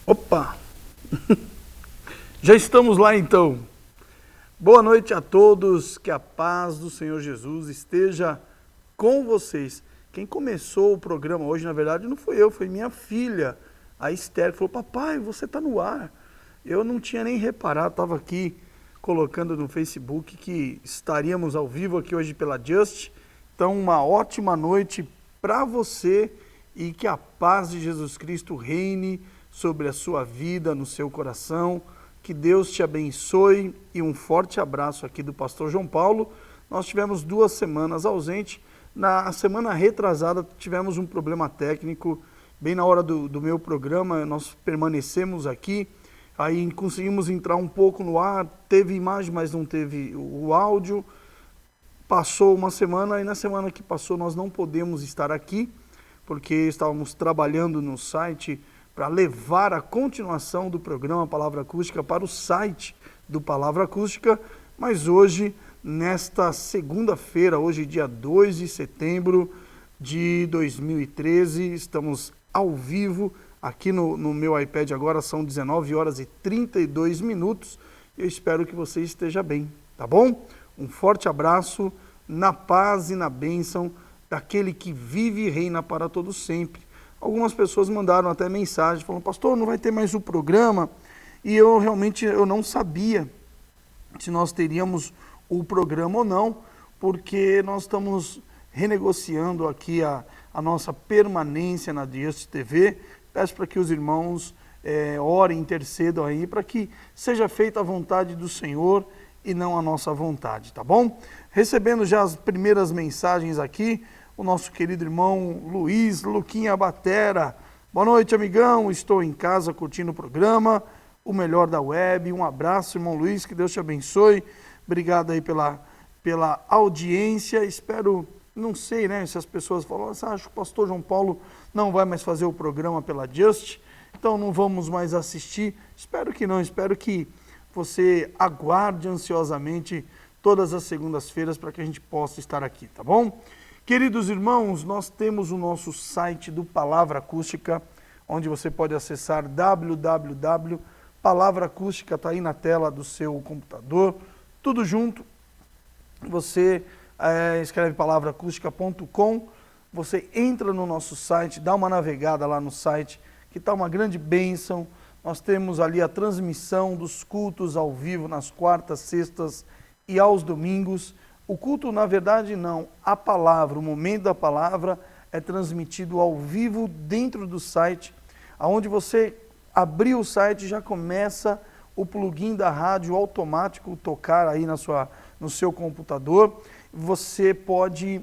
Opa! Já estamos lá então. Boa noite a todos, que a paz do Senhor Jesus esteja com vocês. Quem começou o programa hoje, na verdade, não foi eu, foi minha filha, a Esther, que falou: papai, você está no ar. Eu não tinha nem reparado, estava aqui colocando no Facebook que estaríamos ao vivo aqui hoje pela Just. Então, uma ótima noite para você e que a paz de Jesus Cristo reine sobre a sua vida, no seu coração. Que Deus te abençoe e um forte abraço aqui do pastor João Paulo. Nós tivemos 2 semanas ausente. Na semana retrasada tivemos um problema técnico, bem na hora do meu programa, nós permanecemos aqui, aí conseguimos entrar um pouco no ar, teve imagem, mas não teve o áudio. Passou uma semana e na semana que passou nós não podemos estar aqui, porque estávamos trabalhando no site para levar a continuação do programa Palavra Acústica para o site do Palavra Acústica, mas hoje, nesta segunda-feira, hoje dia 2 de setembro de 2013, estamos ao vivo, aqui no meu iPad agora são 19 horas e 32 minutos, eu espero que você esteja bem, tá bom? Um forte abraço, na paz e na bênção daquele que vive e reina para todo sempre. Algumas pessoas mandaram até mensagem, falando: pastor, não vai ter mais o programa? E eu realmente não sabia se nós teríamos o programa ou não, porque nós estamos renegociando aqui a nossa permanência na Just TV. Peço para que os irmãos orem, intercedam aí, para que seja feita a vontade do Senhor e não a nossa vontade, tá bom? Recebendo já as primeiras mensagens aqui, o nosso querido irmão Luiz Luquinha Batera. Boa noite, amigão, estou em casa curtindo o programa, o melhor da web. Um abraço, irmão Luiz, que Deus te abençoe. Obrigado aí pela audiência. Espero, não sei, né, se as pessoas falam: acho que o pastor João Paulo não vai mais fazer o programa pela Just, então não vamos mais assistir. Espero que não, espero que você aguarde ansiosamente todas as segundas-feiras para que a gente possa estar aqui, tá bom? Queridos irmãos, nós temos o nosso site do Palavra Acústica, onde você pode acessar www.palavraacústica, está aí na tela do seu computador, tudo junto. Você escreve palavraacústica.com, você entra no nosso site, dá uma navegada lá no site, que está uma grande bênção. Nós temos ali a transmissão dos cultos ao vivo nas quartas, sextas e aos domingos. O culto, na verdade, não. A palavra, o momento da palavra é transmitido ao vivo dentro do site, onde você abrir o site já começa o plugin da rádio automático tocar aí no seu computador. Você pode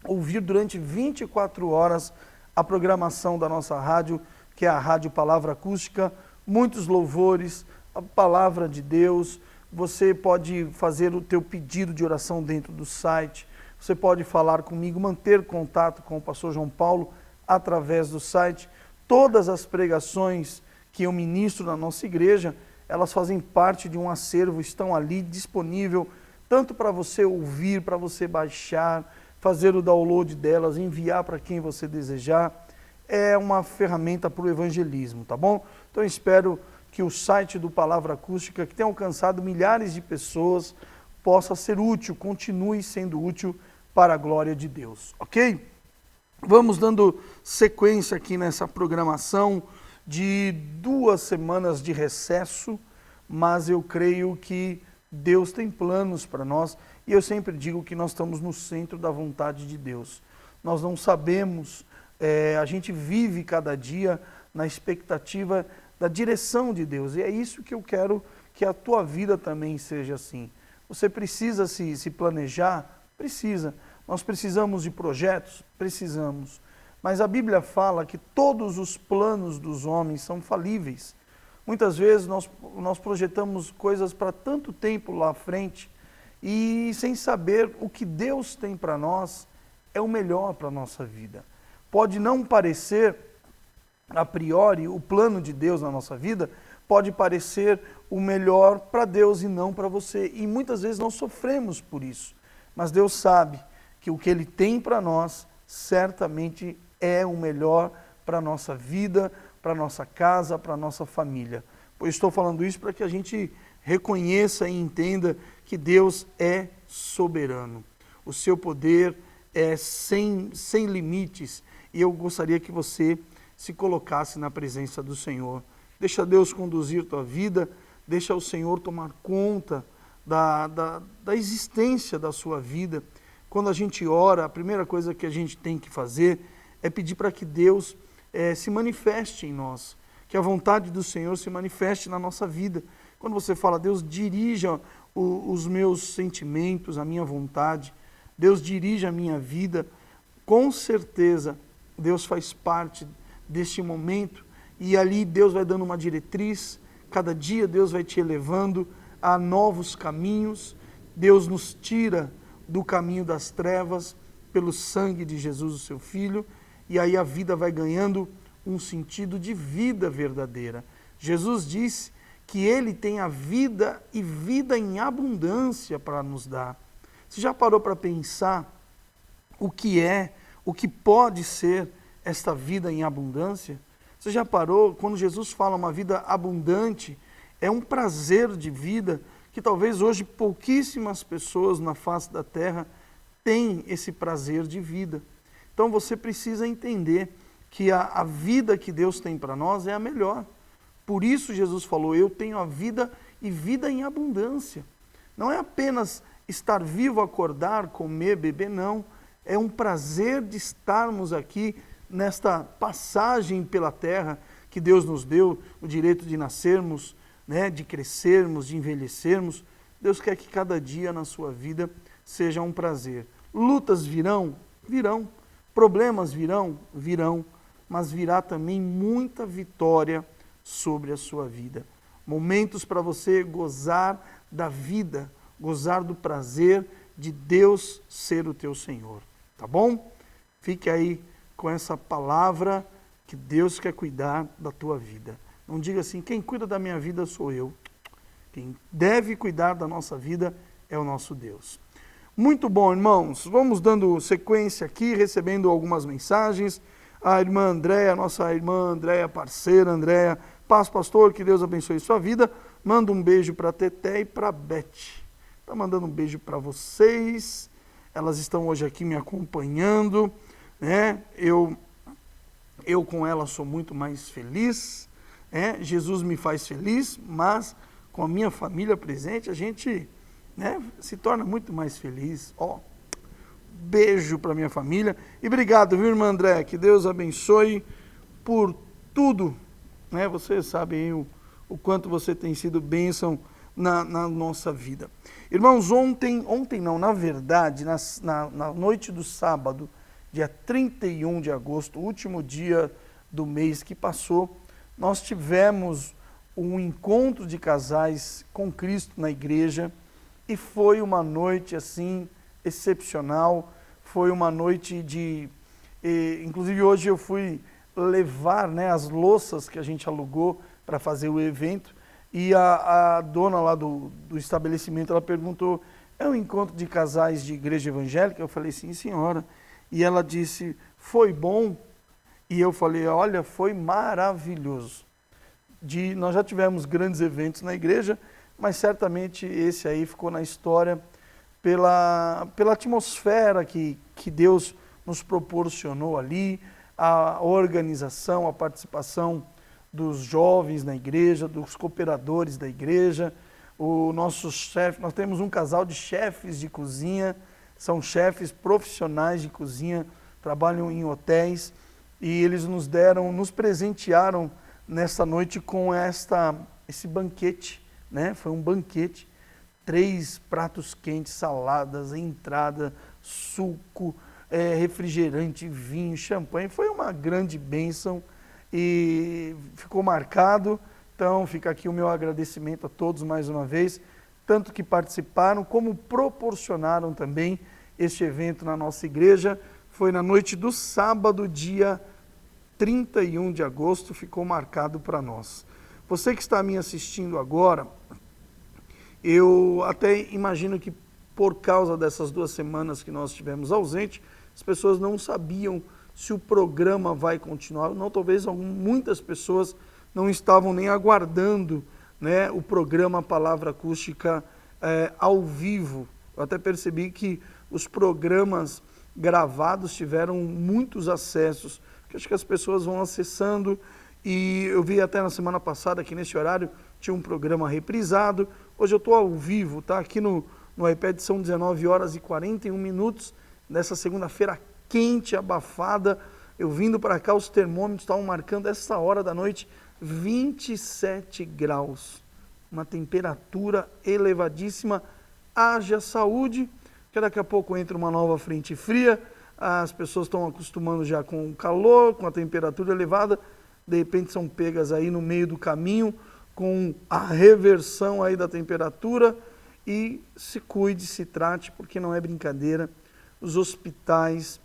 ouvir durante 24 horas a programação da nossa rádio, que é a Rádio Palavra Acústica, muitos louvores, a palavra de Deus. Você pode fazer o teu pedido de oração dentro do site, você pode falar comigo, manter contato com o pastor João Paulo através do site. Todas as pregações que eu ministro na nossa igreja, elas fazem parte de um acervo, estão ali disponível, tanto para você ouvir, para você baixar, fazer o download delas, enviar para quem você desejar. É uma ferramenta para o evangelismo, tá bom? Então eu espero que o site do Palavra Acústica, que tem alcançado milhares de pessoas, possa ser útil, continue sendo útil para a glória de Deus, ok? Vamos dando sequência aqui nessa programação de 2 semanas de recesso, mas eu creio que Deus tem planos para nós, e eu sempre digo que nós estamos no centro da vontade de Deus. Nós não sabemos, a gente vive cada dia na expectativa da direção de Deus, e é isso que eu quero que a tua vida também seja assim. Você precisa se planejar? Precisa. Nós precisamos de projetos? Precisamos. Mas a Bíblia fala que todos os planos dos homens são falíveis. Muitas vezes nós projetamos coisas para tanto tempo lá à frente e sem saber o que Deus tem para nós é o melhor para a nossa vida. Pode não parecer a priori, o plano de Deus na nossa vida pode parecer o melhor para Deus e não para você. E muitas vezes nós sofremos por isso. Mas Deus sabe que o que Ele tem para nós certamente é o melhor para a nossa vida, para a nossa casa, para a nossa família. Pois estou falando isso para que a gente reconheça e entenda que Deus é soberano. O seu poder é sem limites, e eu gostaria que você se colocasse na presença do Senhor. Deixa Deus conduzir tua vida, deixa o Senhor tomar conta da existência da sua vida. Quando a gente ora, a primeira coisa que a gente tem que fazer é pedir para que Deus se manifeste em nós, que a vontade do Senhor se manifeste na nossa vida. Quando você fala, Deus dirija os meus sentimentos, a minha vontade, Deus dirige a minha vida, com certeza Deus faz parte deste momento e ali Deus vai dando uma diretriz, cada dia Deus vai te elevando a novos caminhos, Deus nos tira do caminho das trevas pelo sangue de Jesus, o seu Filho, e aí a vida vai ganhando um sentido de vida verdadeira. Jesus disse que Ele tem a vida e vida em abundância para nos dar. Você já parou para pensar o que pode ser esta vida em abundância? Você já parou, quando Jesus fala uma vida abundante, é um prazer de vida que talvez hoje pouquíssimas pessoas na face da terra têm esse prazer de vida. Então você precisa entender que a vida que Deus tem para nós é a melhor. Por isso Jesus falou, eu tenho a vida e vida em abundância. Não é apenas estar vivo, acordar, comer, beber, não. É um prazer de estarmos aqui nesta passagem pela terra que Deus nos deu, o direito de nascermos, né, de crescermos, de envelhecermos. Deus quer que cada dia na sua vida seja um prazer. Lutas virão? Virão. Problemas virão? Virão. Mas virá também muita vitória sobre a sua vida. Momentos para você gozar da vida, gozar do prazer de Deus ser o teu Senhor. Tá bom? Fique aí com essa palavra que Deus quer cuidar da tua vida. Não diga assim, quem cuida da minha vida sou eu. Quem deve cuidar da nossa vida é o nosso Deus. Muito bom, irmãos. Vamos dando sequência aqui, recebendo algumas mensagens. A irmã Andréia, nossa irmã Andréia, parceira Andréia, paz, pastor, que Deus abençoe sua vida. Manda um beijo para Teté e para Beth. Está mandando um beijo para vocês. Elas estão hoje aqui me acompanhando, né? Eu com ela sou muito mais feliz, né? Jesus me faz feliz, mas com a minha família presente a gente, né, se torna muito mais feliz. Ó, beijo para minha família e obrigado, viu, irmã André? Que Deus abençoe por tudo, né? Você sabe hein, o quanto você tem sido bênção na nossa vida. Irmãos, na verdade, na noite do sábado, dia 31 de agosto, último dia do mês que passou, nós tivemos um encontro de casais com Cristo na igreja e foi uma noite assim excepcional, foi uma noite inclusive hoje eu fui levar, né, as louças que a gente alugou para fazer o evento e a dona lá do estabelecimento, ela perguntou, é um encontro de casais de igreja evangélica? Eu falei, sim, senhora. E ela disse, foi bom? E eu falei, olha, foi maravilhoso. Nós já tivemos grandes eventos na igreja, mas certamente esse aí ficou na história pela atmosfera que Deus nos proporcionou ali, a organização, a participação dos jovens na igreja, dos cooperadores da igreja, o nosso chefe, nós temos um casal de chefes de cozinha, são chefes profissionais de cozinha, trabalham em hotéis, e eles nos presentearam nesta noite com esse banquete, né? Foi um banquete, 3 pratos quentes, saladas, entrada, suco, refrigerante, vinho, champanhe, foi uma grande bênção e ficou marcado. Então fica aqui o meu agradecimento a todos mais uma vez, tanto que participaram como proporcionaram também este evento na nossa igreja. Foi na noite do sábado, dia 31 de agosto, ficou marcado para nós. Você que está me assistindo agora, eu até imagino que por causa dessas 2 semanas que nós estivemos ausentes, as pessoas não sabiam se o programa vai continuar ou não. Talvez muitas pessoas não estavam nem aguardando, né, o programa Palavra Acústica ao vivo. Eu até percebi que os programas gravados tiveram muitos acessos, que acho que as pessoas vão acessando, e eu vi até na semana passada que nesse horário tinha um programa reprisado. Hoje eu estou ao vivo, tá? Aqui no iPad são 19 horas e 41 minutos, nessa segunda-feira quente, abafada. Eu vindo para cá, os termômetros estavam marcando essa hora da noite 27 graus, uma temperatura elevadíssima. Haja saúde, que daqui a pouco entra uma nova frente fria, as pessoas estão acostumando já com o calor, com a temperatura elevada, de repente são pegas aí no meio do caminho, com a reversão aí da temperatura. E se cuide, se trate, porque não é brincadeira. Os hospitais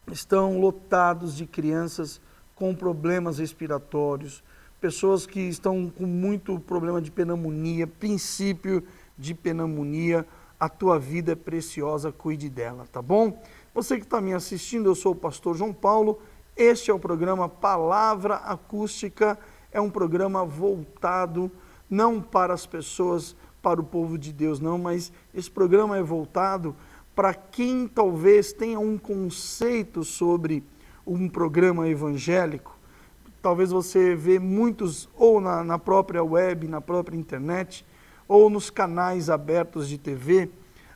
estão lotados de crianças com problemas respiratórios, pessoas que estão com muito problema de pneumonia, princípio de pneumonia. A tua vida é preciosa, cuide dela, tá bom? Você que está me assistindo, eu sou o pastor João Paulo, este é o programa Palavra Acústica, é um programa voltado não para as pessoas, para o povo de Deus não, mas esse programa é voltado para quem talvez tenha um conceito sobre um programa evangélico. Talvez você vê muitos, ou na própria web, na própria internet, ou nos canais abertos de TV,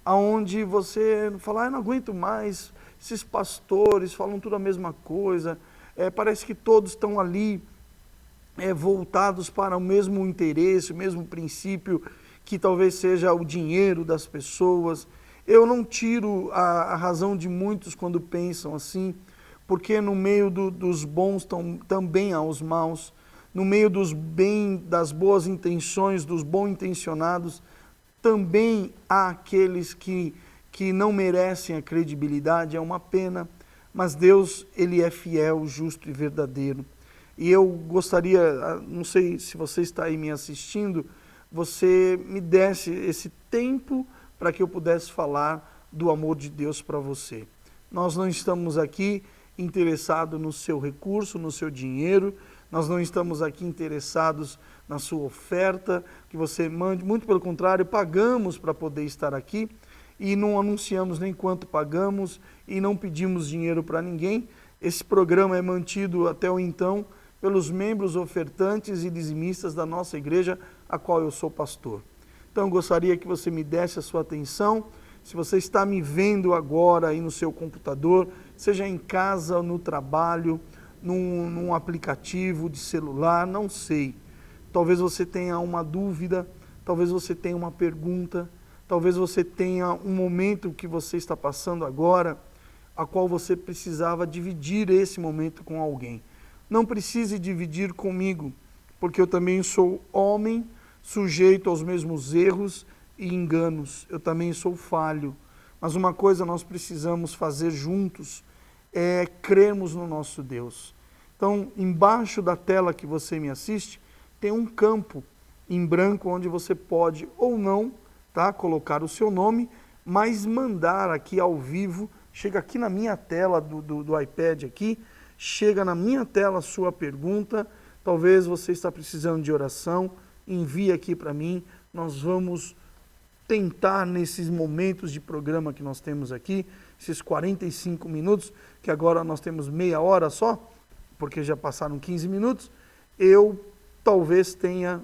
aonde você fala, não aguento mais, esses pastores falam tudo a mesma coisa, parece que todos estão ali voltados para o mesmo interesse, o mesmo princípio, que talvez seja o dinheiro das pessoas. Eu não tiro a razão de muitos quando pensam assim, porque no meio dos bons também há os maus, no meio das boas intenções, dos bom intencionados, também há aqueles que não merecem a credibilidade. É uma pena, mas Deus, Ele é fiel, justo e verdadeiro. E eu gostaria, não sei se você está aí me assistindo, você me desse esse tempo para que eu pudesse falar do amor de Deus para você. Nós não estamos aqui interessados no seu recurso, no seu dinheiro, nós não estamos aqui interessados na sua oferta, que você mande, muito pelo contrário, pagamos para poder estar aqui e não anunciamos nem quanto pagamos e não pedimos dinheiro para ninguém. Esse programa é mantido até o então pelos membros ofertantes e dizimistas da nossa igreja, a qual eu sou pastor. Então, eu gostaria que você me desse a sua atenção. Se você está me vendo agora aí no seu computador, seja em casa ou no trabalho, num aplicativo de celular, não sei. Talvez você tenha uma dúvida, talvez você tenha uma pergunta, talvez você tenha um momento que você está passando agora, a qual você precisava dividir esse momento com alguém. Não precise dividir comigo, porque eu também sou homem, sujeito aos mesmos erros e enganos. Eu também sou falho. Mas uma coisa nós precisamos fazer juntos é crermos no nosso Deus. Então, embaixo da tela que você me assiste, tem um campo em branco onde você pode ou não, tá, colocar o seu nome, mas mandar aqui ao vivo, chega aqui na minha tela do iPad aqui, chega na minha tela a sua pergunta. Talvez você está precisando de oração, envie aqui para mim. Nós vamos tentar nesses momentos de programa que nós temos aqui, esses 45 minutos, que agora nós temos meia hora só, porque já passaram 15 minutos, eu talvez tenha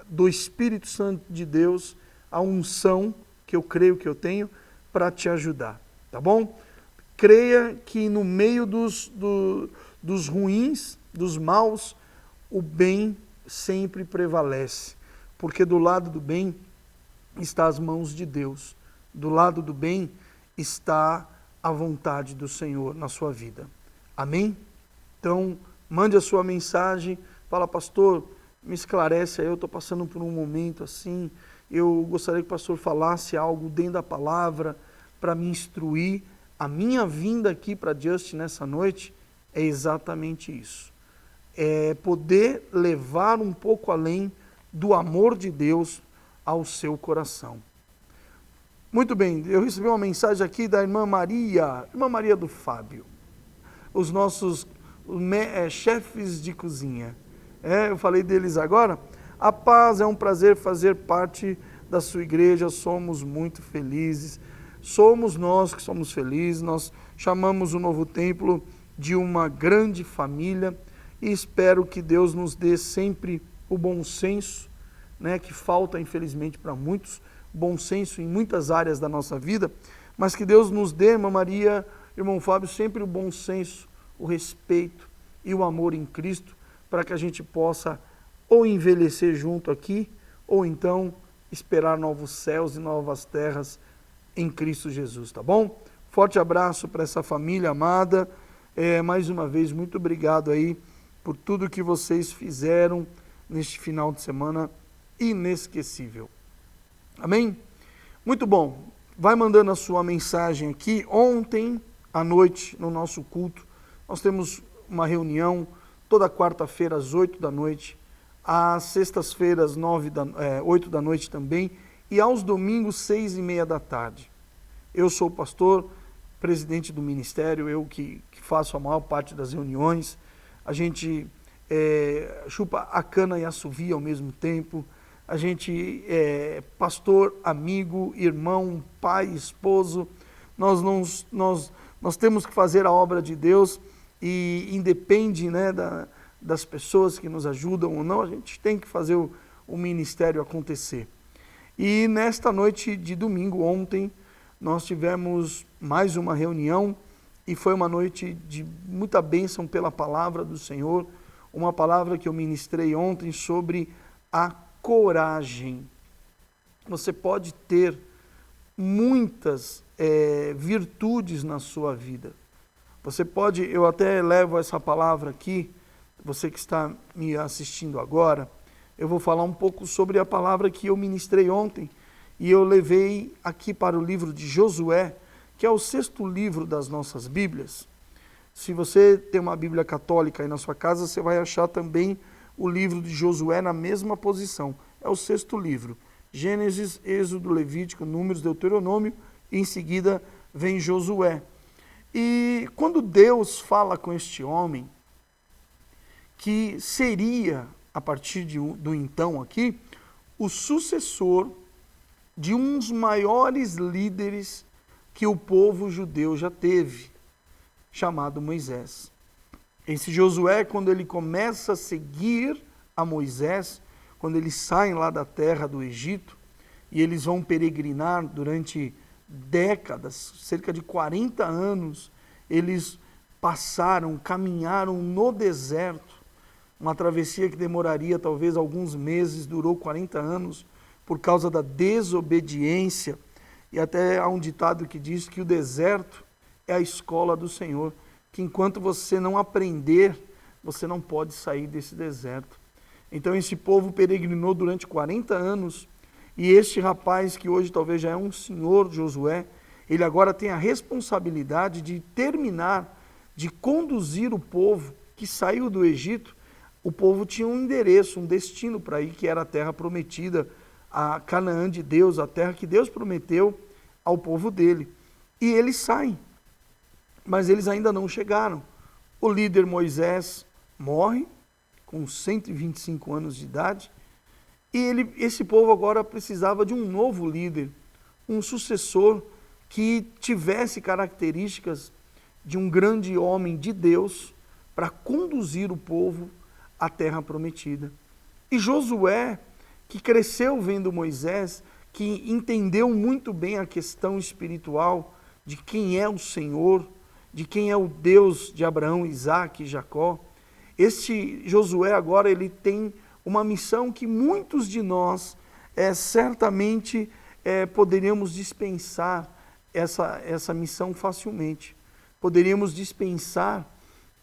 do Espírito Santo de Deus a unção que eu creio que eu tenho para te ajudar, tá bom? Creia que no meio dos ruins, dos maus, o bem sempre prevalece, porque do lado do bem está as mãos de Deus, do lado do bem está a vontade do Senhor na sua vida. Amém? Então, mande a sua mensagem, fala, pastor, me esclarece aí, eu estou passando por um momento assim, eu gostaria que o pastor falasse algo dentro da palavra para me instruir. A minha vinda aqui para Just nessa noite é exatamente isso. É poder levar um pouco além do amor de Deus ao seu coração. Muito bem, eu recebi uma mensagem aqui da irmã Maria do Fábio. os nossos chefes de cozinha. Eu falei deles agora. A Paz, é um prazer fazer parte da sua igreja, somos muito felizes. Somos nós que somos felizes, nós chamamos o Novo Templo de uma grande família e espero que Deus nos dê sempre o bom senso, né, que falta infelizmente para muitos, bom senso em muitas áreas da nossa vida, mas que Deus nos dê, irmã Maria, irmão Fábio, sempre o bom senso, o respeito e o amor em Cristo, para que a gente possa ou envelhecer junto aqui, ou então esperar novos céus e novas terras em Cristo Jesus, tá bom? Forte abraço para essa família amada, mais uma vez, muito obrigado aí por tudo que vocês fizeram neste final de semana inesquecível. Amém? Muito bom. Vai mandando a sua mensagem aqui. Ontem à noite, no nosso culto, nós temos uma reunião toda quarta-feira às 8 da noite, às sextas-feiras 8 da noite também, e aos domingos 6:30 da tarde. Eu sou o pastor, presidente do ministério, eu que faço a maior parte das reuniões. A gente chupa a cana e assovia ao mesmo tempo. A gente é pastor, amigo, irmão, pai, esposo. Nós temos que fazer a obra de Deus e independe, né, das pessoas que nos ajudam ou não, a gente tem que fazer o ministério acontecer. E nesta noite de domingo, ontem, nós tivemos mais uma reunião e foi uma noite de muita bênção pela palavra do Senhor, uma palavra que eu ministrei ontem sobre a coragem. Você pode ter muitas virtudes na sua vida. Você pode, eu até levo essa palavra aqui, você que está me assistindo agora, eu vou falar um pouco sobre a palavra que eu ministrei ontem, e eu levei aqui para o livro de Josué, que é o 6º livro das nossas Bíblias. Se você tem uma Bíblia católica aí na sua casa, você vai achar também o livro de Josué na mesma posição. É o 6º livro. Gênesis, Êxodo, Levítico, Números, Deuteronômio, e em seguida vem Josué. E quando Deus fala com este homem, que seria, a partir do então aqui, o sucessor de um dos maiores líderes que o povo judeu já teve, chamado Moisés. Esse Josué, quando ele começa a seguir a Moisés, quando eles saem lá da terra do Egito, e eles vão peregrinar durante décadas, cerca de 40 anos, eles caminharam no deserto, uma travessia que demoraria talvez alguns meses, durou 40 anos, por causa da desobediência, e até há um ditado que diz que o deserto é a escola do Senhor, que enquanto você não aprender, você não pode sair desse deserto. Então esse povo peregrinou durante 40 anos, e este rapaz, que hoje talvez já é um senhor, Josué, ele agora tem a responsabilidade de terminar, de conduzir o povo que saiu do Egito. O povo tinha um endereço, um destino para ir, que era a terra prometida, a Canaã de Deus, a terra que Deus prometeu ao povo dele. E eles saem, mas eles ainda não chegaram. O líder Moisés morre com 125 anos de idade, e esse povo agora precisava de um novo líder, um sucessor que tivesse características de um grande homem de Deus para conduzir o povo à terra prometida. E Josué, que cresceu vendo Moisés, que entendeu muito bem a questão espiritual de quem é o Senhor, de quem é o Deus de Abraão, Isaque e Jacó. Este Josué agora ele tem uma missão que muitos de nós certamente poderíamos dispensar essa missão facilmente. Poderíamos dispensar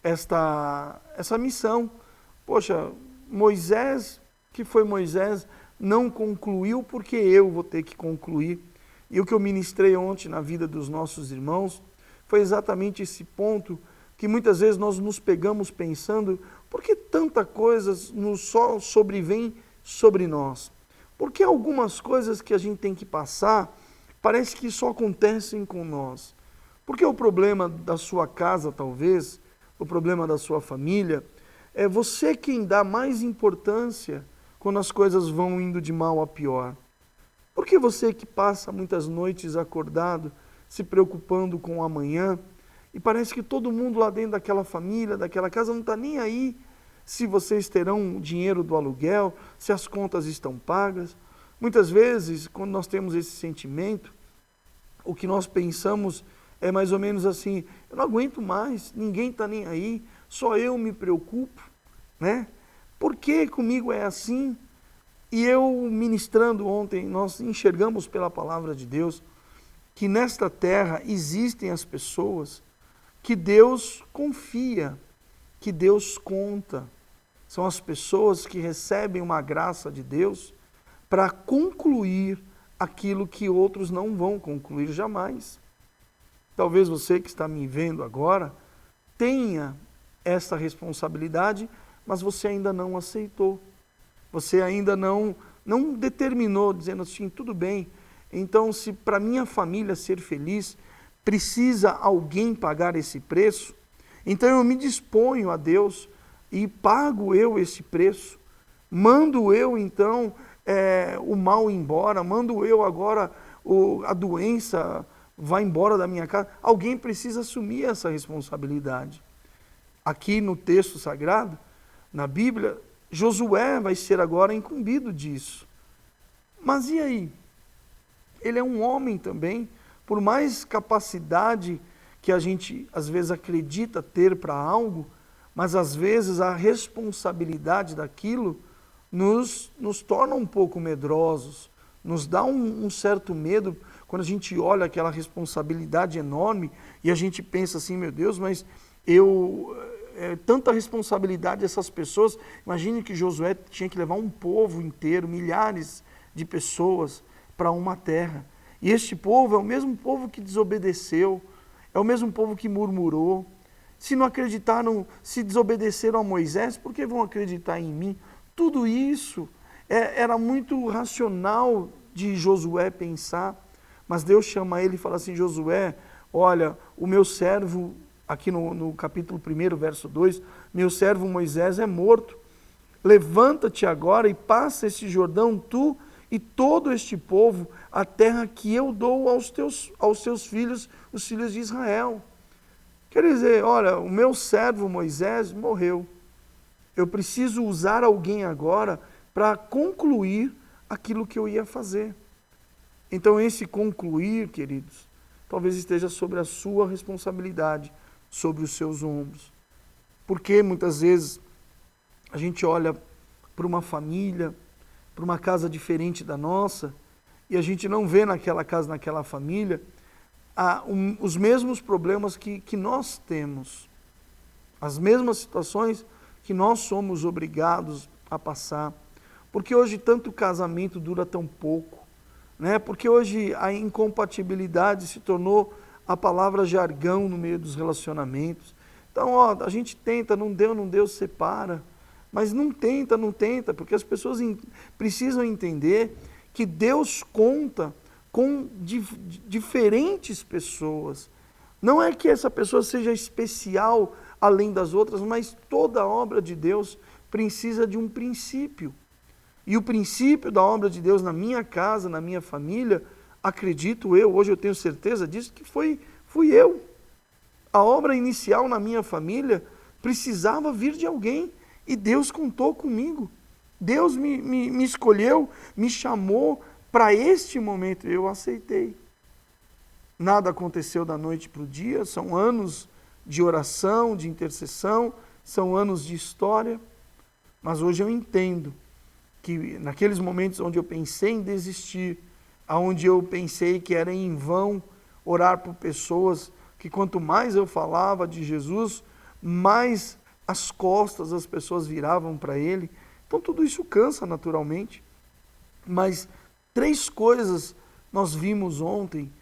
essa missão. Poxa, Moisés, que foi Moisés, não concluiu porque eu vou ter que concluir. E o que eu ministrei ontem na vida dos nossos irmãos foi exatamente esse ponto que muitas vezes nós nos pegamos pensando: por que tanta coisa só sobrevém sobre nós? Por que algumas coisas que a gente tem que passar parece que só acontecem com nós? Porque o problema da sua casa, talvez, o problema da sua família, é você quem dá mais importância quando as coisas vão indo de mal a pior. Por que você que passa muitas noites acordado, se preocupando com o amanhã, e parece que todo mundo lá dentro daquela família, daquela casa, não está nem aí se vocês terão o dinheiro do aluguel, se as contas estão pagas? Muitas vezes, quando nós temos esse sentimento, o que nós pensamos é mais ou menos assim: eu não aguento mais, ninguém está nem aí, só eu me preocupo, né? Por que comigo é assim? E eu, ministrando ontem, nós enxergamos pela palavra de Deus que nesta terra existem as pessoas que Deus confia, que Deus conta. São as pessoas que recebem uma graça de Deus para concluir aquilo que outros não vão concluir jamais. Talvez você que está me vendo agora tenha essa responsabilidade, mas você ainda não aceitou. Você ainda não determinou, dizendo assim: tudo bem, então se para minha família ser feliz, precisa alguém pagar esse preço, então eu me disponho a Deus e pago eu esse preço. Mando eu então o mal embora, mando eu agora a doença vai embora da minha casa. Alguém precisa assumir essa responsabilidade. Aqui no texto sagrado, na Bíblia, Josué vai ser agora incumbido disso. Mas e aí? Ele é um homem também, por mais capacidade que a gente às vezes acredita ter para algo, mas às vezes a responsabilidade daquilo nos torna um pouco medrosos, nos dá um certo medo quando a gente olha aquela responsabilidade enorme e a gente pensa assim: meu Deus, mas tanta responsabilidade dessas pessoas. Imagine que Josué tinha que levar um povo inteiro, milhares de pessoas para uma terra. E este povo é o mesmo povo que desobedeceu, é o mesmo povo que murmurou. Se não acreditaram, se desobedeceram a Moisés, por que vão acreditar em mim? Tudo isso era muito racional de Josué pensar, mas Deus chama ele e fala assim: Josué, olha, o meu servo, aqui no capítulo 1, verso 2, meu servo Moisés é morto. Levanta-te agora e passa esse Jordão, tu e todo este povo, a terra que eu dou aos seus filhos, os filhos de Israel. Quer dizer, olha, o meu servo Moisés morreu. Eu preciso usar alguém agora para concluir aquilo que eu ia fazer. Então esse concluir, queridos, talvez esteja sobre a sua responsabilidade, sobre os seus ombros. Porque muitas vezes a gente olha para uma família, para uma casa diferente da nossa, e a gente não vê naquela casa, naquela família, os mesmos problemas que nós temos, as mesmas situações que nós somos obrigados a passar. Porque hoje tanto casamento dura tão pouco, né? Porque hoje a incompatibilidade se tornou a palavra jargão no meio dos relacionamentos. Então, a gente tenta, não deu, separa. Mas não tenta, porque as pessoas precisam entender que Deus conta com diferentes pessoas. Não é que essa pessoa seja especial além das outras, mas toda obra de Deus precisa de um princípio. E o princípio da obra de Deus na minha casa, na minha família, acredito eu, hoje eu tenho certeza disso, que fui eu. A obra inicial na minha família precisava vir de alguém, e Deus contou comigo. Deus me escolheu, me chamou para este momento, eu aceitei. Nada aconteceu da noite para o dia, são anos de oração, de intercessão, são anos de história, mas hoje eu entendo que naqueles momentos onde eu pensei em desistir, onde eu pensei que era em vão orar por pessoas, que quanto mais eu falava de Jesus, mais as costas das pessoas viravam para Ele. Então tudo isso cansa naturalmente, mas 3 coisas nós vimos ontem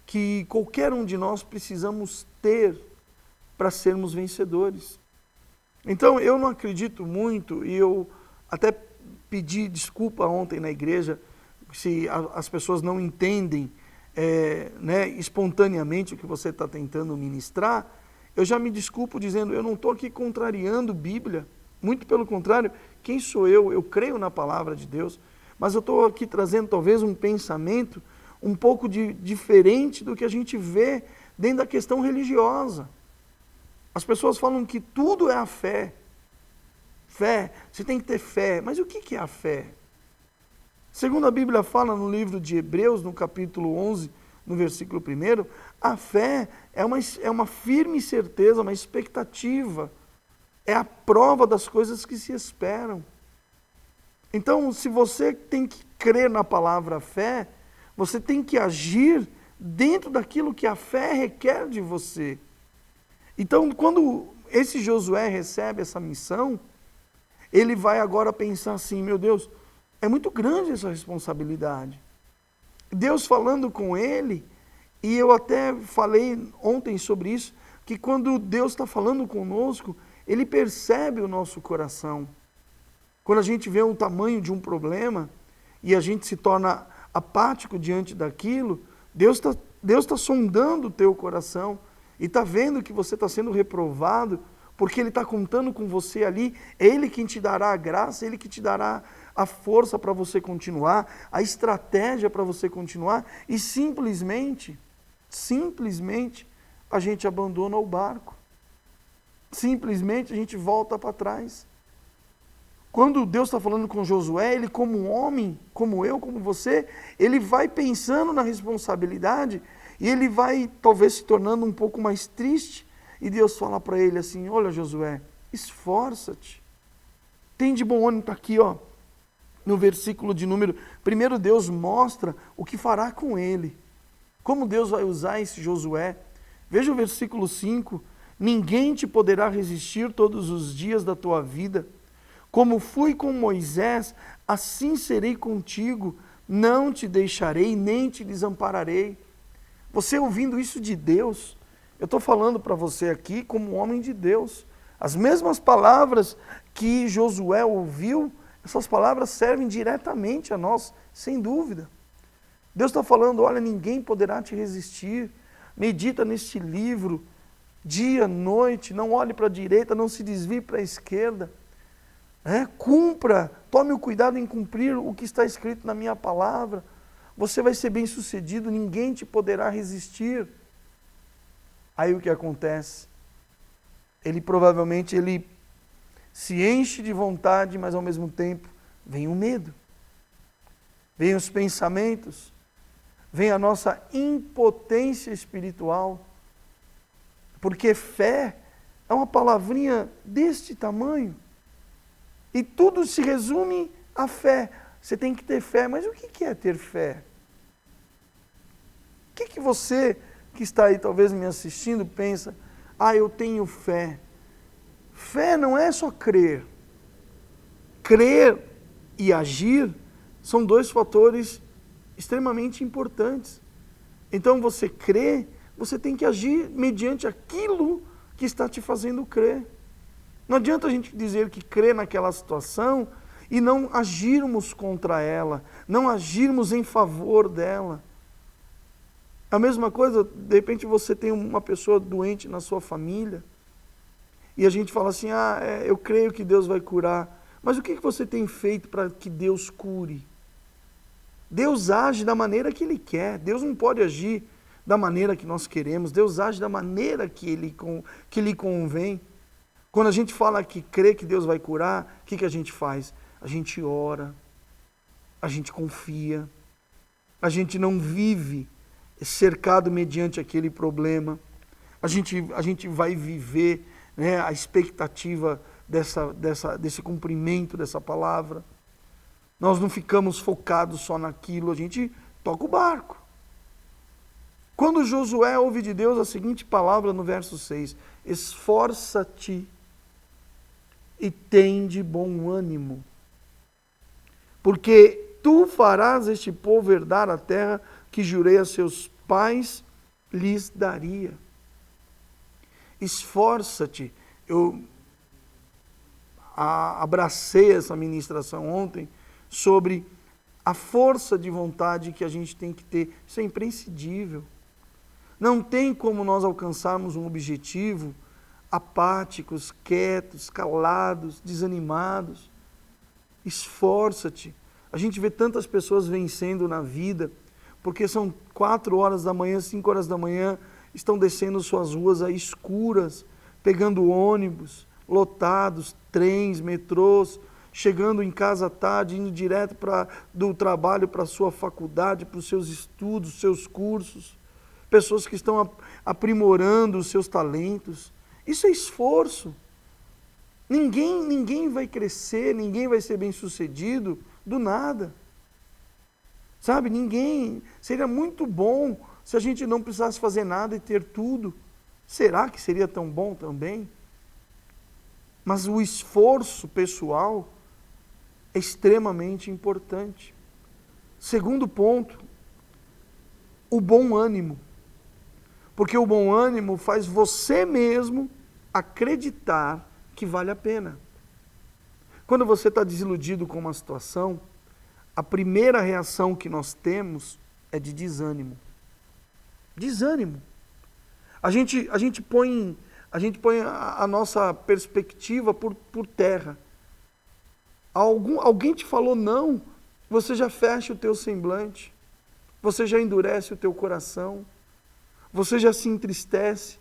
que qualquer um de nós precisamos ter para sermos vencedores. Então eu não acredito muito, e eu até pedi desculpa ontem na igreja, se as pessoas não entendem espontaneamente o que você está tentando ministrar. Eu já me desculpo dizendo, eu não estou aqui contrariando Bíblia, muito pelo contrário, quem sou eu? Eu creio na palavra de Deus, mas eu estou aqui trazendo talvez um pensamento um pouco diferente do que a gente vê dentro da questão religiosa. As pessoas falam que tudo é a fé. Fé, você tem que ter fé. Mas o que é a fé? Segundo a Bíblia fala no livro de Hebreus, no capítulo 11, no versículo 1, a fé é uma firme certeza, uma expectativa. É a prova das coisas que se esperam. Então, se você tem que crer na palavra fé, você tem que agir dentro daquilo que a fé requer de você. Então, quando esse Josué recebe essa missão, ele vai agora pensar assim, meu Deus, é muito grande essa responsabilidade. Deus falando com ele, e eu até falei ontem sobre isso, que quando Deus está falando conosco, Ele percebe o nosso coração. Quando a gente vê o tamanho de um problema, e a gente se torna apático diante daquilo, Deus tá sondando o teu coração, e está vendo que você está sendo reprovado, porque Ele está contando com você ali, é Ele quem te dará a graça, é Ele que te dará a força para você continuar, a estratégia para você continuar, e simplesmente, a gente abandona o barco. Simplesmente a gente volta para trás. Quando Deus está falando com Josué, ele como um homem, como eu, como você, ele vai pensando na responsabilidade, e ele vai talvez se tornando um pouco mais triste, e Deus fala para ele assim, olha Josué, esforça-te, tem de bom ânimo, está aqui ó, no versículo de número, primeiro Deus mostra o que fará com ele, como Deus vai usar esse Josué. Veja o versículo 5, ninguém te poderá resistir todos os dias da tua vida, como fui com Moisés, assim serei contigo, não te deixarei, nem te desampararei. Você ouvindo isso de Deus, eu estou falando para você aqui como um homem de Deus. As mesmas palavras que Josué ouviu, essas palavras servem diretamente a nós, sem dúvida. Deus está falando, olha, ninguém poderá te resistir. Medita neste livro, dia, noite, não olhe para a direita, não se desvie para a esquerda. Cumpra, tome o cuidado em cumprir o que está escrito na minha palavra. Você vai ser bem sucedido, ninguém te poderá resistir. Aí o que acontece? Ele provavelmente se enche de vontade, mas ao mesmo tempo vem o medo, vem os pensamentos, vem a nossa impotência espiritual, porque fé é uma palavrinha deste tamanho, e tudo se resume à fé. Você tem que ter fé, mas o que é ter fé? O que você que está aí talvez me assistindo pensa, eu tenho fé. Fé não é só crer. Crer e agir são dois fatores extremamente importantes. Então você crê, você tem que agir mediante aquilo que está te fazendo crer. Não adianta a gente dizer que crê naquela situação e não agirmos contra ela, não agirmos em favor dela. A mesma coisa, de repente você tem uma pessoa doente na sua família, e a gente fala assim, eu creio que Deus vai curar, mas o que você tem feito para que Deus cure? Deus age da maneira que Ele quer, Deus não pode agir da maneira que nós queremos, Deus age da maneira que lhe convém. Quando a gente fala que crê que Deus vai curar, o que a gente faz? A gente ora, a gente confia, a gente não vive cercado mediante aquele problema, a gente vai viver, né, a expectativa desse cumprimento dessa palavra. Nós não ficamos focados só naquilo, a gente toca o barco. Quando Josué ouve de Deus a seguinte palavra no verso 6, esforça-te e tem de bom ânimo, porque tu farás este povo herdar a terra que jurei a seus pais lhes daria. Esforça-te. Eu abracei essa ministração ontem sobre a força de vontade que a gente tem que ter. Isso é imprescindível. Não tem como nós alcançarmos um objetivo apáticos, quietos, calados, desanimados. Esforça-te. A gente vê tantas pessoas vencendo na vida, porque são 4 horas da manhã, 5 horas da manhã, estão descendo suas ruas aí escuras, pegando ônibus, lotados, trens, metrôs, chegando em casa à tarde, indo direto do trabalho para a sua faculdade, para os seus estudos, seus cursos. Pessoas que estão aprimorando os seus talentos. Isso é esforço. Ninguém vai crescer, ninguém vai ser bem-sucedido do nada. Sabe, ninguém. Seria muito bom se a gente não precisasse fazer nada e ter tudo. Será que seria tão bom também? Mas o esforço pessoal é extremamente importante. Segundo ponto, o bom ânimo. Porque o bom ânimo faz você mesmo acreditar que vale a pena. Quando você está desiludido com uma situação, a primeira reação que nós temos é de desânimo. Desânimo. A gente põe a nossa perspectiva por terra. Alguém te falou não, você já fecha o teu semblante, você já endurece o teu coração, você já se entristece,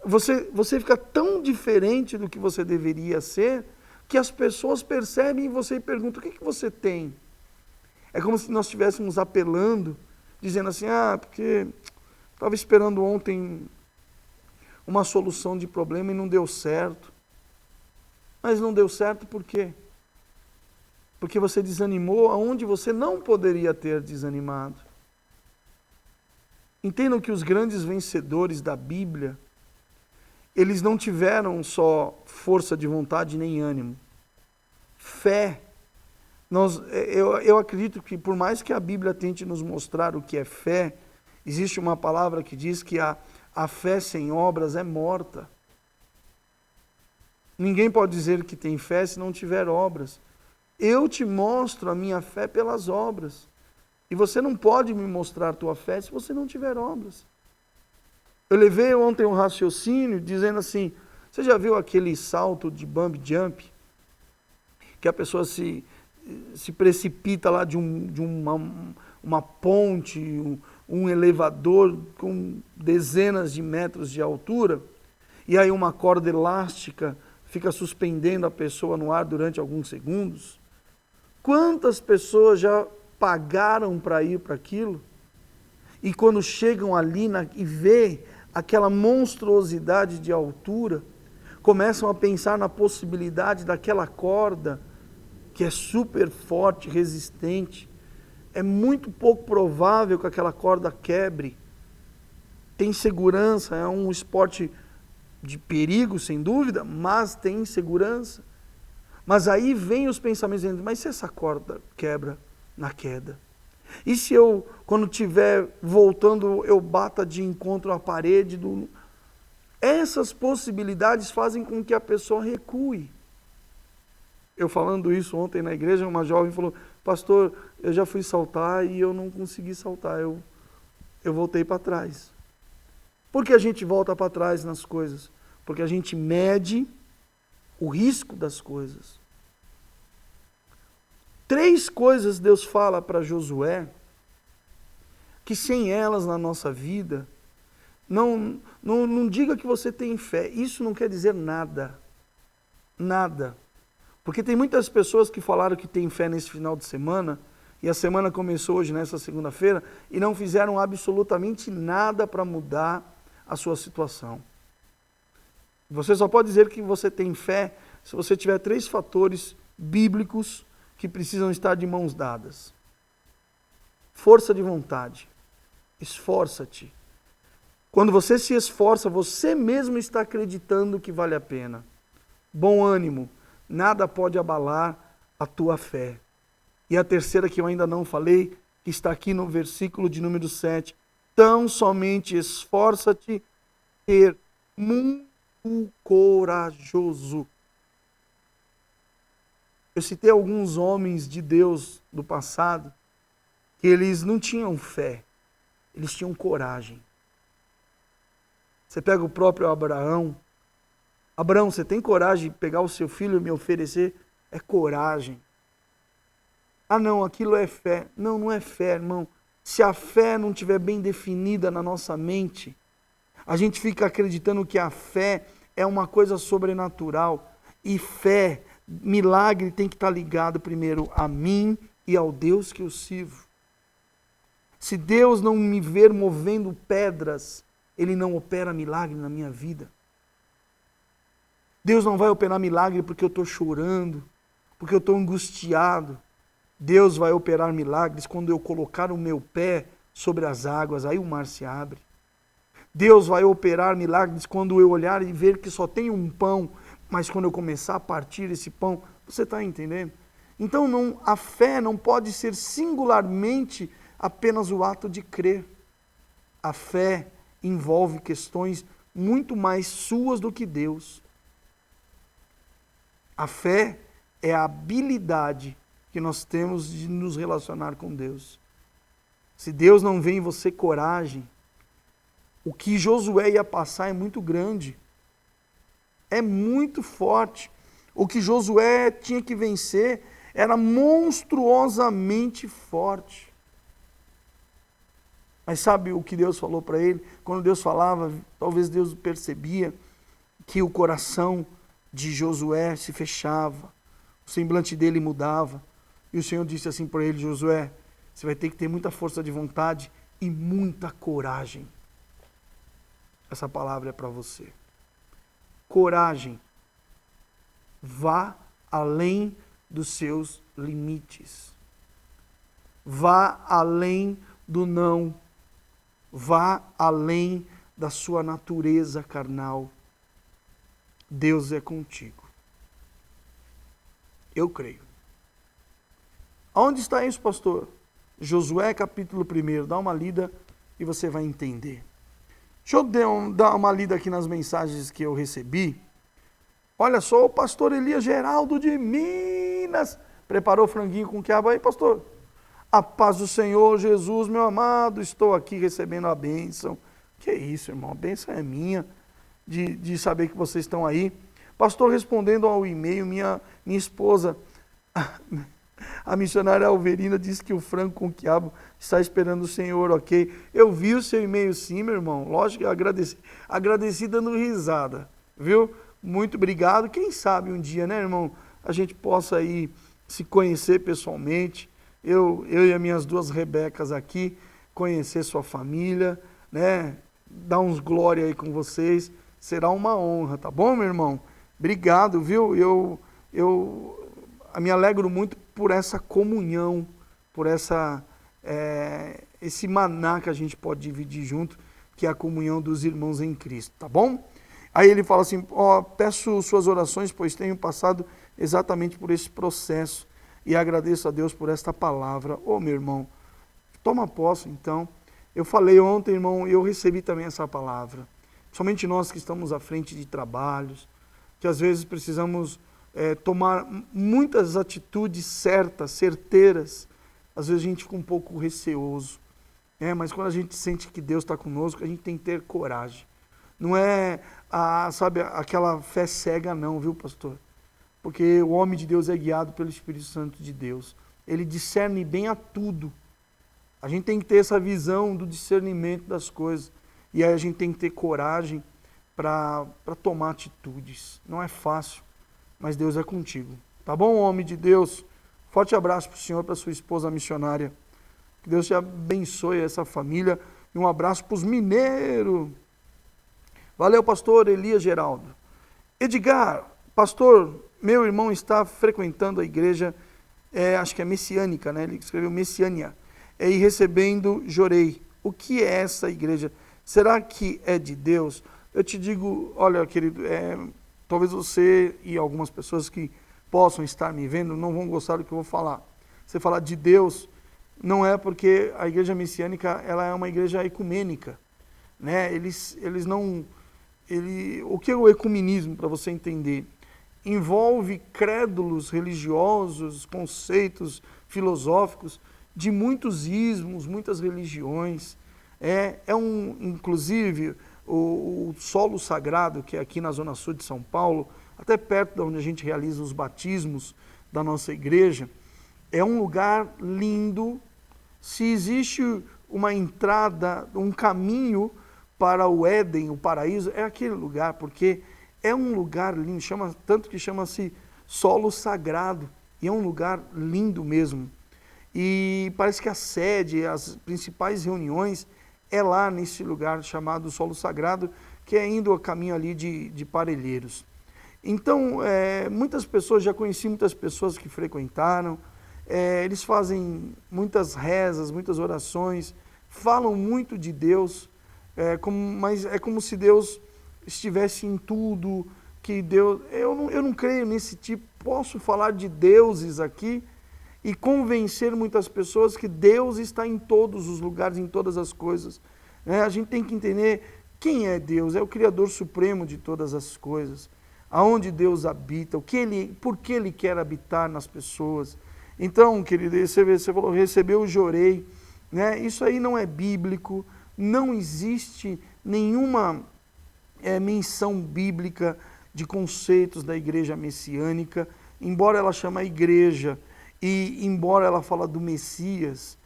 você fica tão diferente do que você deveria ser, que as pessoas percebem em você e perguntam, o que você tem? É como se nós estivéssemos apelando, dizendo assim, porque estava esperando ontem uma solução de problema e não deu certo. Mas não deu certo por quê? Porque você desanimou aonde você não poderia ter desanimado. Entendam que os grandes vencedores da Bíblia, eles não tiveram só força de vontade nem ânimo. Fé. Eu acredito que por mais que a Bíblia tente nos mostrar o que é fé, existe uma palavra que diz que a fé sem obras é morta. Ninguém pode dizer que tem fé se não tiver obras. Eu te mostro a minha fé pelas obras. E você não pode me mostrar a tua fé se você não tiver obras. Eu levei ontem um raciocínio dizendo assim, você já viu aquele salto de bungee jump? Que a pessoa se precipita lá de uma ponte, um elevador com dezenas de metros de altura, e aí uma corda elástica fica suspendendo a pessoa no ar durante alguns segundos. Quantas pessoas já pagaram para ir para aquilo? E quando chegam ali e vê aquela monstruosidade de altura, começam a pensar na possibilidade daquela corda, que é super forte, resistente. É muito pouco provável que aquela corda quebre. Tem segurança, é um esporte de perigo, sem dúvida, mas tem segurança. Mas aí vem os pensamentos dizendo, mas se essa corda quebra na queda? E se eu, quando estiver voltando, eu bata de encontro à parede? Essas possibilidades fazem com que a pessoa recue. Eu falando isso ontem na igreja, uma jovem falou, pastor, eu já fui saltar e eu não consegui saltar, eu voltei para trás. Por que a gente volta para trás nas coisas? Porque a gente mede o risco das coisas. 3 coisas Deus fala para Josué, que sem elas na nossa vida, não diga que você tem fé, isso não quer dizer nada. Nada. Porque tem muitas pessoas que falaram que têm fé nesse final de semana, e a semana começou hoje, nessa segunda-feira, e não fizeram absolutamente nada para mudar a sua situação. Você só pode dizer que você tem fé se você tiver 3 fatores bíblicos que precisam estar de mãos dadas. Força de vontade. Esforça-te. Quando você se esforça, você mesmo está acreditando que vale a pena. Bom ânimo. Nada pode abalar a tua fé. E a terceira que eu ainda não falei, que está aqui no versículo de número 7. Tão somente esforça-te ser muito corajoso. Eu citei alguns homens de Deus do passado, que eles não tinham fé, eles tinham coragem. Você pega o próprio Abraão, Abraão, você tem coragem de pegar o seu filho e me oferecer? É coragem. Ah não, aquilo é fé. Não, não é fé, irmão. Se a fé não estiver bem definida na nossa mente, a gente fica acreditando que a fé é uma coisa sobrenatural. E fé, milagre tem que estar ligado primeiro a mim e ao Deus que eu sirvo. Se Deus não me ver movendo pedras, Ele não opera milagre na minha vida. Deus não vai operar milagre porque eu estou chorando, porque eu estou angustiado. Deus vai operar milagres quando eu colocar o meu pé sobre as águas, aí o mar se abre. Deus vai operar milagres quando eu olhar e ver que só tem um pão, mas quando eu começar a partir esse pão, você está entendendo? Então a fé não pode ser singularmente apenas o ato de crer. A fé envolve questões muito mais suas do que Deus. A fé é a habilidade que nós temos de nos relacionar com Deus. Se Deus não vê em você coragem, o que Josué ia passar é muito grande. É muito forte. O que Josué tinha que vencer era monstruosamente forte. Mas sabe o que Deus falou para ele? Quando Deus falava, talvez Deus percebia que o coração de Josué se fechava, o semblante dele mudava. E o Senhor disse assim para ele: Josué, você vai ter que ter muita força de vontade e muita coragem. Essa palavra é para você. Coragem. Vá além dos seus limites. Vá além do não. Vá além da sua natureza carnal. Deus é contigo. Eu creio. Aonde está isso, pastor? Josué capítulo 1. Dá uma lida e você vai entender. Deixa eu dar uma lida aqui nas mensagens que eu recebi. Olha só, o pastor Elias Geraldo de Minas. Preparou franguinho com quiabo aí, pastor? A paz do Senhor Jesus, meu amado. Estou aqui recebendo a bênção. Que isso, irmão? A bênção é minha. De saber que vocês estão aí. Pastor, respondendo ao e-mail, minha esposa, a missionária Alverina, disse que o frango com quiabo está esperando o Senhor, ok? Eu vi o seu e-mail sim, meu irmão. Lógico que eu agradeci dando risada, viu? Muito obrigado. Quem sabe um dia, né, irmão, a gente possa aí se conhecer pessoalmente. Eu e as minhas duas Rebecas aqui, conhecer sua família, né? Dar uns glória aí com vocês. Será uma honra, tá bom, meu irmão? Obrigado, viu? Eu me alegro muito por essa comunhão, por esse maná que a gente pode dividir junto, que é a comunhão dos irmãos em Cristo, tá bom? Aí ele fala assim, peço suas orações, pois tenho passado exatamente por esse processo e agradeço a Deus por esta palavra. Meu irmão, toma posse então. Eu falei ontem, irmão, e eu recebi também essa palavra. Somente nós que estamos à frente de trabalhos, que às vezes precisamos tomar muitas atitudes certas, certeiras. Às vezes a gente fica um pouco receoso. Mas quando a gente sente que Deus está conosco, a gente tem que ter coragem. Não é, aquela fé cega não, viu, pastor? Porque o homem de Deus é guiado pelo Espírito Santo de Deus. Ele discerne bem a tudo. A gente tem que ter essa visão do discernimento das coisas. E aí a gente tem que ter coragem para tomar atitudes. Não é fácil, mas Deus é contigo. Tá bom, homem de Deus? Forte abraço para o senhor, para sua esposa missionária. Que Deus te abençoe essa família. E um abraço para os mineiros. Valeu, pastor Elias Geraldo. Edgar, pastor, meu irmão está frequentando a igreja, acho que é messiânica, né? Ele escreveu Messiânia. E recebendo Jorei. O que é essa igreja? Será que é de Deus? Eu te digo, olha, querido, talvez você e algumas pessoas que possam estar me vendo não vão gostar do que eu vou falar. Você falar de Deus, não é porque a igreja messiânica ela é uma igreja ecumênica, né? O que é o ecumenismo, para você entender? Envolve crédulos religiosos, conceitos filosóficos de muitos ismos, muitas religiões. Inclusive, o solo sagrado, que é aqui na Zona Sul de São Paulo, até perto de onde a gente realiza os batismos da nossa igreja, é um lugar lindo. Se existe uma entrada, um caminho para o Éden, o paraíso, é aquele lugar, porque é um lugar lindo, tanto que chama-se solo sagrado, e é um lugar lindo mesmo. E parece que a sede, as principais reuniões, é lá nesse lugar chamado solo sagrado, que é indo a caminho ali de Parelheiros. Então, muitas pessoas, já conheci muitas pessoas que frequentaram, eles fazem muitas rezas, muitas orações, falam muito de Deus, mas é como se Deus estivesse em tudo, que Deus... Eu não creio nesse tipo. Posso falar de deuses aqui e convencer muitas pessoas que Deus está em todos os lugares, em todas as coisas. A gente tem que entender quem é Deus, é o Criador Supremo de todas as coisas, aonde Deus habita, por que Ele quer habitar nas pessoas. Então, querido, você falou, recebeu, jorei, né? Isso aí não é bíblico, não existe nenhuma menção bíblica de conceitos da igreja messiânica, embora ela chame a igreja, e embora ela fala do Messias,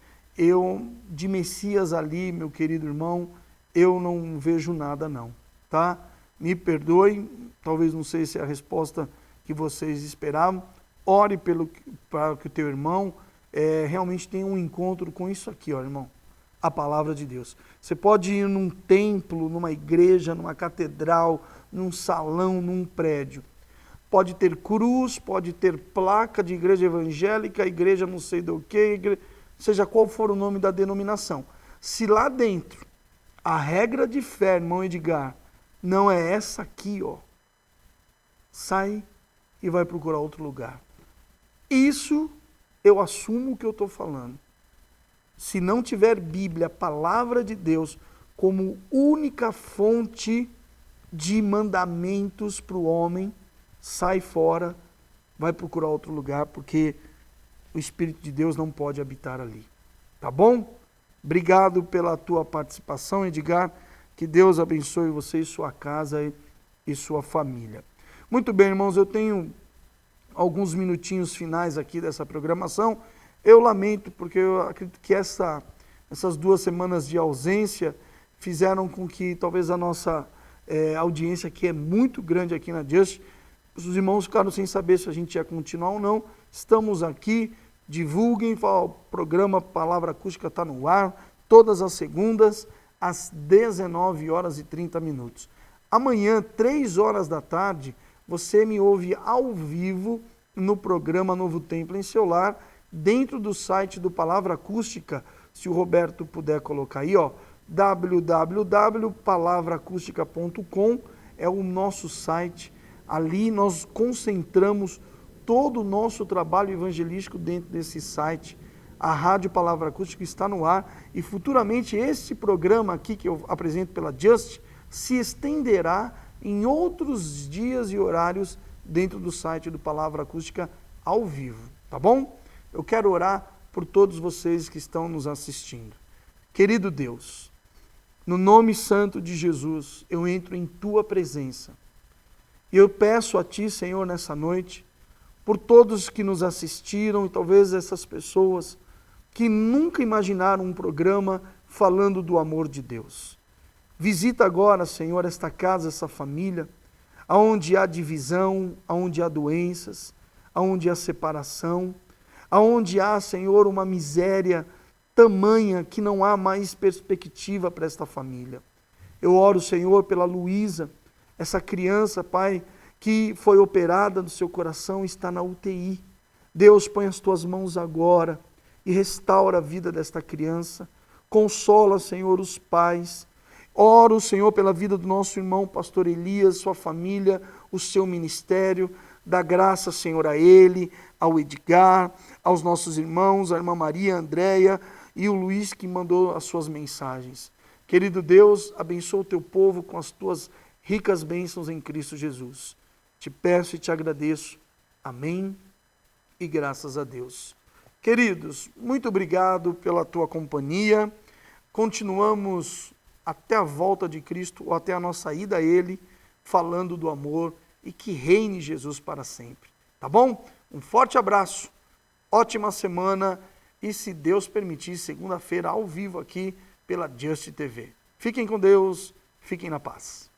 de Messias ali, meu querido irmão, eu não vejo nada não, tá? Me perdoe, talvez não sei se é a resposta que vocês esperavam. Ore para que o teu irmão realmente tenha um encontro com isso aqui, ó, irmão, a palavra de Deus. Você pode ir num templo, numa igreja, numa catedral, num salão, num prédio. Pode ter cruz, pode ter placa de igreja evangélica, igreja não sei do que, seja qual for o nome da denominação. Se lá dentro a regra de fé, irmão Edgar, não é essa aqui, ó, sai e vai procurar outro lugar. Isso eu assumo o que eu estou falando. Se não tiver Bíblia, a palavra de Deus, como única fonte de mandamentos para o homem, sai fora, vai procurar outro lugar, porque o Espírito de Deus não pode habitar ali. Tá bom? Obrigado pela tua participação, Edgar. Que Deus abençoe você e sua casa e sua família. Muito bem, irmãos, eu tenho alguns minutinhos finais aqui dessa programação. Eu lamento, porque eu acredito que essas 2 semanas de ausência fizeram com que talvez a nossa audiência, que é muito grande aqui na Just, os irmãos ficaram sem saber se a gente ia continuar ou não. Estamos aqui, divulguem, o programa Palavra Acústica está no ar, todas as segundas, às 19h30. Amanhã, 3h da tarde, você me ouve ao vivo no programa Novo Templo em seu lar, dentro do site do Palavra Acústica, se o Roberto puder colocar aí, ó, www.palavraacústica.com é o nosso site. Ali nós concentramos todo o nosso trabalho evangelístico dentro desse site. A Rádio Palavra Acústica está no ar e futuramente esse programa aqui que eu apresento pela Just se estenderá em outros dias e horários dentro do site do Palavra Acústica ao vivo, tá bom? Eu quero orar por todos vocês que estão nos assistindo. Querido Deus, no nome santo de Jesus, eu entro em tua presença. E eu peço a ti, Senhor, nessa noite, por todos que nos assistiram e talvez essas pessoas que nunca imaginaram um programa falando do amor de Deus. Visita agora, Senhor, esta casa, essa família, aonde há divisão, aonde há doenças, aonde há separação, aonde há, Senhor, uma miséria tamanha que não há mais perspectiva para esta família. Eu oro, Senhor, pela Luísa, essa criança, Pai, que foi operada no seu coração, está na UTI. Deus, põe as tuas mãos agora e restaura a vida desta criança. Consola, Senhor, os pais. Oro, Senhor, pela vida do nosso irmão pastor Elias, sua família, o seu ministério. Dá graça, Senhor, a ele, ao Edgar, aos nossos irmãos, a irmã Maria, a Andréia e o Luiz que mandou as suas mensagens. Querido Deus, abençoa o teu povo com as tuas ricas bênçãos em Cristo Jesus. Te peço e te agradeço. Amém e graças a Deus. Queridos, muito obrigado pela tua companhia. Continuamos até a volta de Cristo ou até a nossa ida a Ele, falando do amor e que reine Jesus para sempre. Tá bom? Um forte abraço, ótima semana e, se Deus permitir, segunda-feira ao vivo aqui pela Just TV. Fiquem com Deus, fiquem na paz.